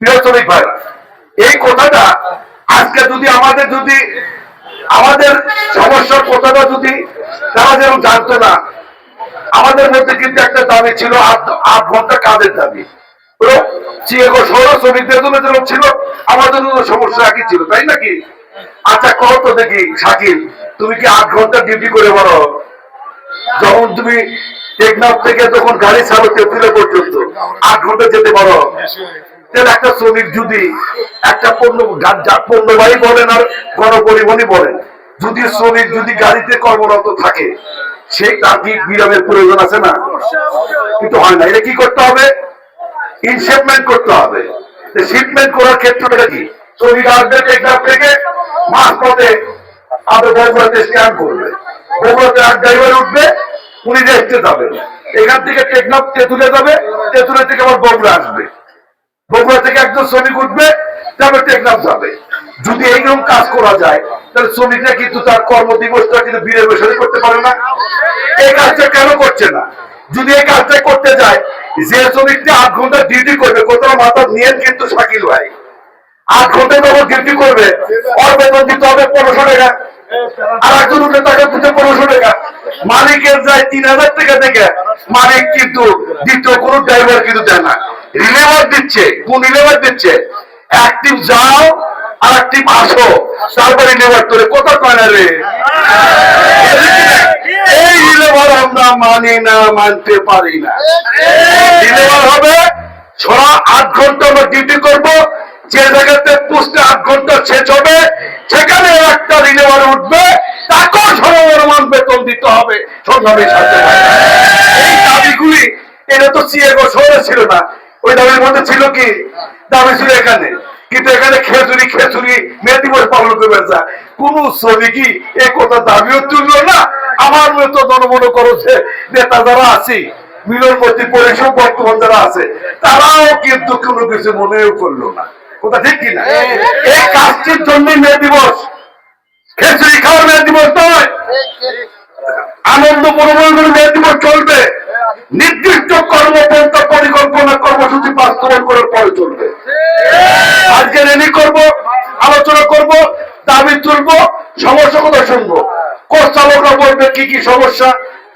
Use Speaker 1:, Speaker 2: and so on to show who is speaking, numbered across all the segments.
Speaker 1: প্রিয় শ্রমিক ভাইরা, এই কথাটা আজকে যদি আমাদের সমস্যার কথাটা যদি তারা যেমন জানতো না, আমাদের মধ্যে কিন্তু একটা দাবি ছিল 8 ঘন্টা কাজের দাবি। শহর শ্রমিকদের জন্য যেরকম ছিল, আমাদের জন্য সমস্যা একই ছিল, তাই নাকি? আচ্ছা কত তো দেখি শাকিল, তুমি কি 8 ঘন্টা ডিউটি করে বলো? যখন তুমি টেকনাফ থেকে যখন গাড়ি ছাড়ো তেতুলে পর্যন্ত 8 ঘন্টা যেতে পারো, তাহলে একটা শ্রমিক যদি একটা পণ্যবাহী বলেন আর গণপরিবহনই বলেন, যদি শ্রমিক যদি গাড়িতে কর্মরত থাকে, সেই তার কি বিরামের প্রয়োজন আছে না? কিন্তু হয় না। এটা কি করতে হবে? ইনশিপমেন্ট করতে হবে। শিপমেন্ট করার ক্ষেত্রে কি শ্রমিক আসবে টেকনাফ থেকে, মাঝ পথে আমাদের বগুড়াতে স্ট্যান্ড করবে, বগুড়াতে এক ড্রাইভার উঠবে, উনি রেস্টে যাবেন, এখান থেকে টেকনাফ তেতুলে যাবে, তেতুলে থেকে আবার বগুড়া আসবে, বগুড়া থেকে একজন শ্রমিক উঠবে, তারপরে টেকনাফ যাবে। যদি এইরকম কাজ করা যায়, তাহলে শ্রমিকরা কিন্তু তার কর্মদিবসটা কিন্তু বীরের বেসরে করতে পারে না। এই কাজটা কেন করছে না? যদি এই কাজটা করতে যায়, যে শ্রমিকটা 8 ঘন্টা ডিউটি করবে, কোথাও মাথা নিয়ে কিন্তু শাকিল ভাই 8 ঘন্টা যখন ডিউটি করবে, ওর বেতন দিতে হবে 1500 টাকা, আর একজন উঠে টাকা দিতে 1500 টাকা। মালিকের যায় 3000 টাকা থেকে, মালিক কিন্তু দ্বিতীয় কোন ড্রাইভার কিন্তু দেয় না, রিলেভার দিচ্ছে। কোন রিলেভার দিচ্ছে? অ্যাক্টিভ যাও আর অ্যাক্টিভ আসো, তারপরে রিলেভার তোরে কথা কয় না রে। এই রিলেভার আমরা মানি না, মানতে পারি না। রিলেভার হবে 8 ঘন্টা আমরা ডিউটি করবো, যে জায়গাতে পোস্টে 8 ঘন্টা শেষ হবে, সেখানে একটা রিলেভার উঠবে, তাকেও সমমান বেতন দিতে হবে। এই দাবিগুলি, এটা তো সিএগো শহরে ছিল না, ওই দাবির মধ্যে ছিল কি? দাবি ছিল এখানে। কিন্তু এখানে খেচুরি মে দিবস পালন করবে না, কোন শ্রমিকই এই কথা দাবিও তুলল না। আমার মতো জনমন করেছে নেতা যারা আছে, মিলনপতি পরিষদ বর্তমান যারা আছে, তারাও কিন্তু কোনো কিছু মনেও করলো না। কথা ঠিক কিনা? এই কাজটির জন্য মে দিবস, খেচুরি খাওয়ার মে দিবস নয়, আনন্দ পরিবর্তন মে দিবস চলবে। নির্দিষ্ট কর্মপন্থা পরিকল্পনা কর্মসূচি বাস্তবায়ন করার পরে চলবে। আজকে রেলি করব, আলোচনা করব, দাবি তুলবো, সমস্যা কথা শুনবো। কোচ চালকরা বলবে কি কি সমস্যা,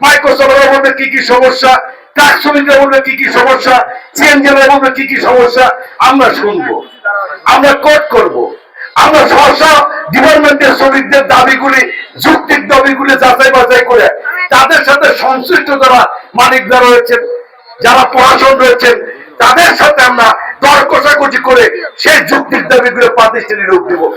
Speaker 1: মাইক্রো চালকরা বলবে কি কি সমস্যা, ট্রাক শ্রমিকরা বলবে কি কি সমস্যা, সিএনজিরা বলবে কি কি সমস্যা, আমরা শুনবো, আমরা কোর্ট করব। আমরা সহসা ডিপার্টমেন্টের শ্রমিকদের দাবিগুলি, যৌক্তিক দাবিগুলি যাচাই বাছাই করে তাদের সাথে সংশ্লিষ্ট যারা মালিকরা রয়েছেন, যারা প্রশাসন রয়েছেন, তাদের সাথে আমরা দর কষাকষি করে সেই যৌক্তিক দাবিগুলো প্রাতিষ্ঠানিক রূপ দিব।